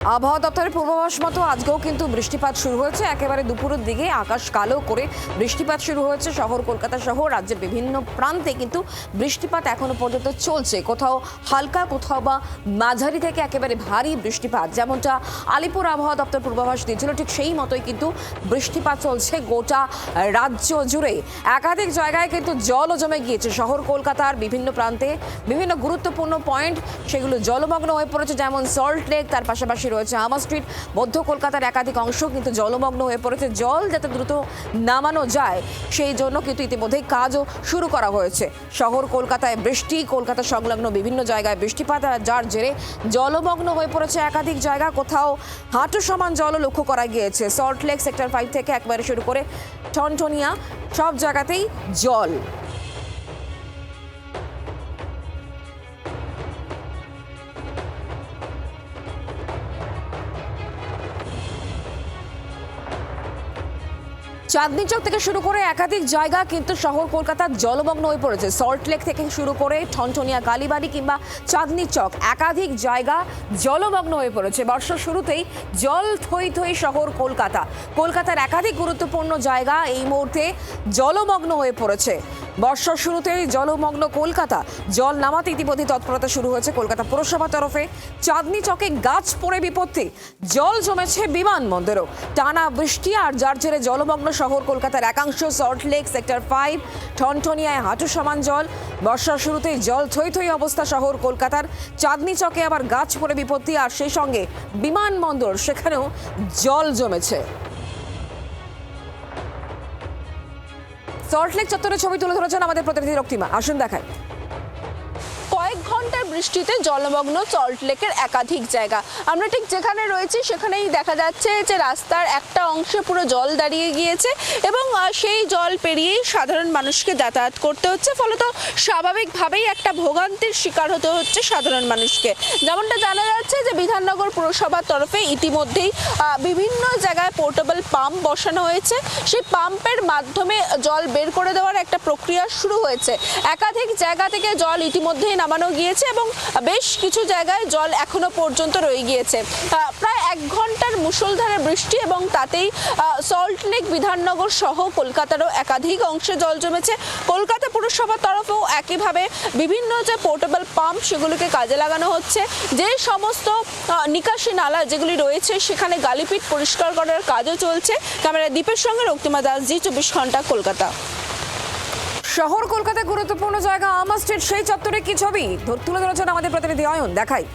আবহাওয়া দপ্তরের পূর্বাভাস মতো আজকেও কিন্তু বৃষ্টিপাত শুরু হয়েছে। একেবারে দুপুরের দিকে আকাশ কালো করে বৃষ্টিপাত শুরু হয়েছে। শহর কলকাতা সহ রাজ্যের বিভিন্ন প্রান্তে কিন্তু বৃষ্টিপাত এখনো পর্যন্ত চলছে। কোথাও হালকা, কোথাও বা মাঝারি থেকে একেবারে ভারী বৃষ্টিপাত, যেমনটা আলিপুর আবহাওয়া দপ্তর পূর্বাভাস দিয়েছিল ঠিক সেই মতোই কিন্তু বৃষ্টিপাত চলছে গোটা রাজ্য জুড়ে। একাধিক জায়গায় কিন্তু জলও জমে গিয়েছে। শহর কলকাতার বিভিন্ন প্রান্তে বিভিন্ন গুরুত্বপূর্ণ পয়েন্ট সেগুলো জলমগ্ন হয়ে পড়েছে, যেমন সল্ট লেক, তার পাশাপাশি রয়েছে আমা স্ট্রিট। মধ্য কলকাতার একাধিক অংশ কিন্তু জলমগ্ন হয়ে পড়েছে। জল যাতে দ্রুত নামানো যায় সেই জন্য কিন্তু ইতিমধ্যেই কাজও শুরু করা হয়েছে। শহর কলকাতায় বৃষ্টি, কলকাতা সংলগ্ন বিভিন্ন জায়গায় বৃষ্টিপাত, যার জেরে জলমগ্ন হয়ে পড়েছে একাধিক জায়গা। কোথাও হাঁটু সমান জলও লক্ষ্য করা গিয়েছে। সল্ট লেক সেক্টর 5 থেকে একবারে শুরু করে টনটনিয়া সব জায়গাতেই জল। চাঁদনী চক থেকে শুরু করে একাধিক জায়গা কিন্তু শহর কলকাতার জলমগ্ন হয়ে পড়েছে। সল্ট লেক থেকে শুরু করে ঠনঠনিয়া, কালীবাড়ি কিংবা চাঁদনী চক একাধিক জায়গা জলমগ্ন হয়ে পড়েছে। বর্ষার শুরুতেই জল থই থই শহর কলকাতা। কলকাতার একাধিক গুরুত্বপূর্ণ জায়গা এই মুহূর্তে জলমগ্ন হয়ে পড়েছে। বর্ষার শুরুতেই জলমগ্ন কলকাতা। জল নামাতে ইতিমধ্যে তৎপরতা শুরু হয়েছে কলকাতা পুরসভা তরফে। চাঁদনী চকে গাছ পড়ে বিপত্তি, জল জমেছে বিমানবন্দরেও। টানা বৃষ্টি আর যার জেরে জলমগ্ন শহর কলকাতার একাংশ। সল্ট লেক সেক্টর 5, ঠনঠনিয়ায় হাঁটু সমান জল। বর্ষার শুরুতেই জল থই থই অবস্থা শহর কলকাতার। চাঁদনী চকে আবার গাছ পড়ে বিপত্তি, আর সেই সঙ্গে বিমানবন্দর, সেখানেও জল জমেছে। সল্ট লেক চত্বরে ছবি তুলে ধরেছেন আমাদের প্রতিনিধি রক্তিমা, আসুন দেখায়। কয়েক ঘন্টার বৃষ্টিতে জলমগ্ন সল্ট লেকের একাধিক জায়গা। আমরা ঠিক যেখানে রয়েছি সেখানেই দেখা যাচ্ছে যে রাস্তার একটা অংশে পুরো জল দাঁড়িয়ে গিয়েছে এবং সেই জল পেরিয়েই সাধারণ মানুষকে যাতায়াত করতে হচ্ছে। ফলত স্বাভাবিকভাবেই একটা ভোগান্তির শিকার হতে হচ্ছে সাধারণ মানুষকে। যেমনটা জানা যাচ্ছে যে বিধাননগর পুরসভার তরফে ইতিমধ্যেই বিভিন্ন জায়গায় পোর্টেবল পাম্প বসানো হয়েছে। সেই পাম্পের মাধ্যমে জল বের করে দেওয়ার একটা প্রক্রিয়া শুরু হয়েছে। একাধিক জায়গা থেকে জল ইতিমধ্যেই নামানো গিয়েছে এবং বেশ কিছু জায়গায় জল এখনো পর্যন্ত রয়ে গিয়েছে। প্রায় 1 ঘন্টার মুষলধারে বৃষ্টি এবং তাতেই সল্ট লেক, বিধাননগর সহ কলকাতারও একাধিক অংশে জল জমেছে। কলকাতা পুরসভার তরফেও একইভাবে বিভিন্ন যে পোর্টেবল পাম্প সেগুলোকে কাজে লাগানো হচ্ছে। যে সমস্ত নিকাশি নালা যেগুলি রয়েছে সেখানে গালিপিট পরিষ্কার করার কাজও চলছে। ক্যামেরা দীপের সঙ্গে রক্তিমা দাস, জি24 ঘন্টা, কলকাতা। শহর কলকাতায় গুরুত্বপূর্ণ জায়গা আমা স্ট্রিট, সেই চত্বরে কি ছবি তুলে ধরেছেন আমাদের প্রতিনিধি অয়ন, দেখাই।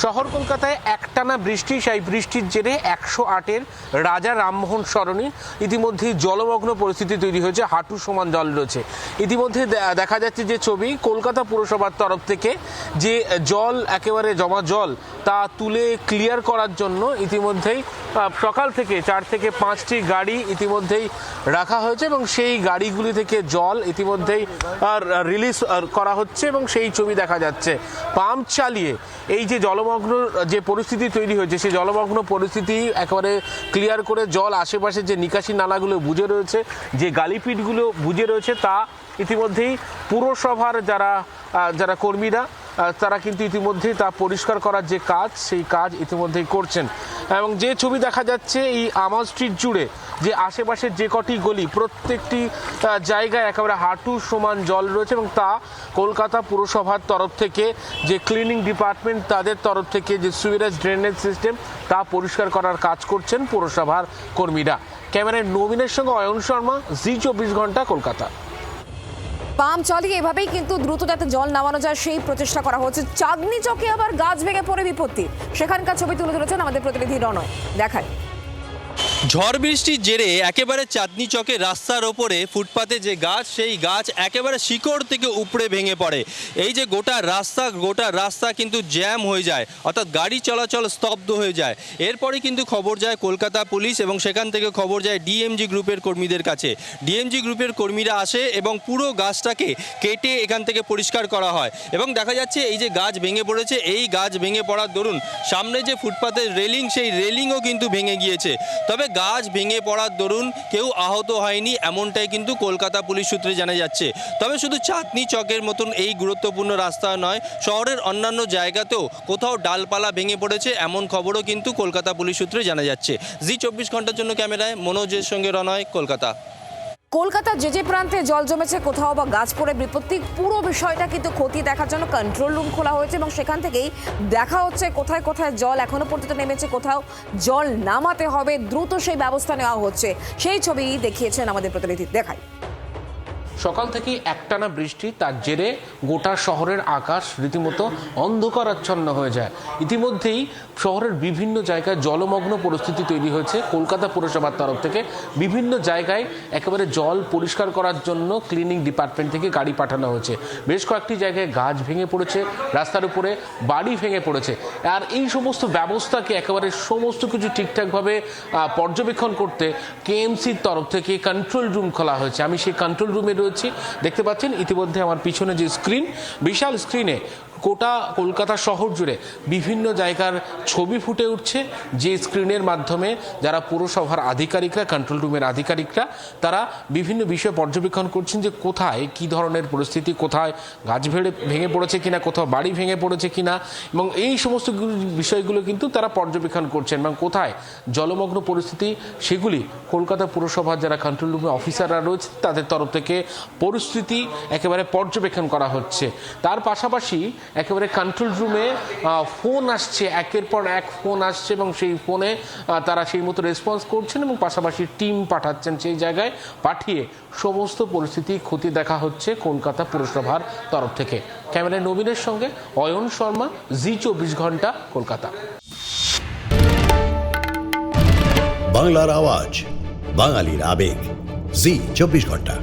শহর কলকাতায় একটানা বৃষ্টি, সেই বৃষ্টির জেরে 108-এর রাজা রামমোহন সরণি ইতিমধ্যেই জলমগ্ন পরিস্থিতি তৈরি হয়েছে। হাঁটু সমান জল রয়েছে। ইতিমধ্যে দেখা যাচ্ছে যে ছবি, কলকাতা পুরসভার তরফ থেকে যে জল, একেবারে জমা জল, তা তুলে ক্লিয়ার করার জন্য ইতিমধ্যেই সকাল থেকে 4 থেকে 5টি গাড়ি ইতিমধ্যেই রাখা হয়েছে এবং সেই গাড়িগুলি থেকে জল ইতিমধ্যেই রিলিজ করা হচ্ছে এবং সেই ছবি দেখা যাচ্ছে। পাম্প চালিয়ে এই যে জলমগ্ন যে পরিস্থিতি তৈরি হয়েছে, সেই জলমগ্ন পরিস্থিতি একেবারে ক্লিয়ার করে জল আশেপাশে যে নিকাশি নালাগুলো বুজে রয়েছে, যে গালিপিটগুলো বুজে রয়েছে, তা ইতিমধ্যেই পুরসভার যারা কর্মীরা তারা কিন্তু ইতিমধ্যেই তা পরিষ্কার করার যে কাজ, সেই কাজ ইতিমধ্যেই করছেন। এবং যে ছবি দেখা যাচ্ছে এই আমা স্ট্রিট জুড়ে যে আশেপাশের যে কটি গলি, প্রত্যেকটি জায়গায় একেবারে হাঁটু সমান জল রয়েছে এবং তা কলকাতা পুরসভার তরফ থেকে, যে ক্লিনিং ডিপার্টমেন্ট তাদের তরফ থেকে যে সুইরেজ ড্রেনেজ সিস্টেম, তা পরিষ্কার করার কাজ করছেন পুরসভার কর্মীরা। ক্যামেরায় নবীনের সঙ্গে অয়ন শর্মা, জি24 ঘন্টা, কলকাতা। পাম্প চালিয়ে এভাবেই কিন্তু দ্রুত যাতে জল নামানো যায় সেই প্রচেষ্টা করা হচ্ছে। চাঁদনী চকে আবার গাছ ভেঙে পড়ে বিপত্তি, সেখানকার ছবি তুলে ধরেছেন আমাদের প্রতিনিধি রনয়, দেখায়। ঝড় বৃষ্টির জেরে একেবারে চাঁদনী চকে রাস্তার ওপরে ফুটপাতে যে গাছ, সেই গাছ একেবারে শিকড় থেকে উপড়ে ভেঙে পড়ে। এই যে গোটা রাস্তা কিন্তু জ্যাম হয়ে যায়, অর্থাৎ গাড়ি চলাচল স্তব্ধ হয়ে যায়। এরপরে কিন্তু খবর যায় কলকাতা পুলিশ এবং সেখান থেকে খবর যায় ডিএমজি গ্রুপের কর্মীদের কাছে। ডিএমজি গ্রুপের কর্মীরা আসে এবং পুরো গাছটাকে কেটে এখান থেকে পরিষ্কার করা হয় এবং দেখা যাচ্ছে এই যে গাছ ভেঙে পড়েছে, এই গাছ ভেঙে পড়ার দরুন সামনে যে ফুটপাতের রেলিং, সেই রেলিংও কিন্তু ভেঙে গিয়েছে। তবে গাছ ভেঙে পড়ার দরুন কেউ আহত হয়নি, এমনটাই কিন্তু কলকাতা পুলিশ সূত্রে জানা যাচ্ছে। তবে শুধু চাঁদনি চকের মতন এই গুরুত্বপূর্ণ রাস্তা নয়, শহরের অন্যান্য জায়গাতেও কোথাও ডালপালা ভেঙে পড়েছে এমন খবরও কিন্তু কলকাতা পুলিশ সূত্রে জানা যাচ্ছে। জি24 ঘন্টার জন্য ক্যামেরায় মনোজের সঙ্গে রনয়, কলকাতা। কলকাতার যে প্রান্তে জল জমেছে, কোথাও বা গাছ পড়ে বিপত্তি, পুরো বিষয়টা কিন্তু খতিয়ে দেখার জন্য কন্ট্রোল রুম খোলা হয়েছে এবং সেখান থেকেই দেখা হচ্ছে কোথায় কোথায় জল এখনো পর্যন্ত নেমেছে, কোথাও জল নামাতে হবে, দ্রুত সেই ব্যবস্থা নেওয়া হচ্ছে। সেই ছবি দেখিয়েছেন আমাদের প্রতিনিধি, দেখাই। সকাল থেকে একটানা বৃষ্টি, তার জেরে গোটা শহরের আকাশ রীতিমতো অন্ধকারাচ্ছন্ন হয়ে যায়। ইতিমধ্যেই শহরের বিভিন্ন জায়গায় জলমগ্ন পরিস্থিতি তৈরি হয়েছে। কলকাতা পুরসভার তরফ থেকে বিভিন্ন জায়গায় একেবারে জল পরিষ্কার করার জন্য ক্লিনিং ডিপার্টমেন্ট থেকে গাড়ি পাঠানো হয়েছে। বেশ কয়েকটি জায়গায় গাছ ভেঙে পড়েছে, রাস্তার উপরে বাড়ি ভেঙে পড়েছে। আর এই সমস্ত ব্যবস্থাকে একেবারে সমস্ত কিছু ঠিকঠাকভাবে পর্যবেক্ষণ করতে কেএমসির তরফ থেকে কন্ট্রোল রুম খোলা হয়েছে। আমি সেই কন্ট্রোল রুমে দেখতে পাচ্ছেন ইতিমধ্যে আমার পিছনে যে স্ক্রিন, বিশাল স্ক্রিনে গোটা কলকাতা শহর জুড়ে বিভিন্ন জায়গার ছবি ফুটে উঠছে, যে স্ক্রিনের মাধ্যমে যারা পুরসভার আধিকারিকরা, কন্ট্রোল রুমের আধিকারিকরা, তারা বিভিন্ন বিষয় পর্যবেক্ষণ করছেন যে কোথায় কি ধরনের পরিস্থিতি, কোথায় গাছ ভেঙে পড়েছে কিনা, কোথাও বাড়ি ভেঙে পড়েছে কিনা, এবং এই সমস্ত বিষয়গুলো কিন্তু তারা পর্যবেক্ষণ করছেন। এবং কোথায় জলমগ্ন পরিস্থিতি সেগুলি কলকাতা পুরসভার যারা কন্ট্রোল রুমে অফিসাররা রয়েছে তাদের তরফ থেকে পরিস্থিতি একেবারে পর্যবেক্ষণ করা হচ্ছে। তার পাশাপাশি একেবারে কন্ট্রোল রুমে ফোন আসছে, একের পর এক ফোন আসছে এবং সেই ফোনে তারা সেই মতো রেসপন্স করছেন এবং পাশাপাশি টিম পাঠাচ্ছেন সেই জায়গায়, পাঠিয়ে সমস্ত পরিস্থিতি খতিয়ে দেখা হচ্ছে কলকাতা পুরসভার তরফ থেকে। ক্যামেরায় নবীনের সঙ্গে অয়ন শর্মা, জি24 ঘন্টা, কলকাতা। বাংলার আওয়াজ, বাঙালির আবেগ, জি24 ঘন্টা।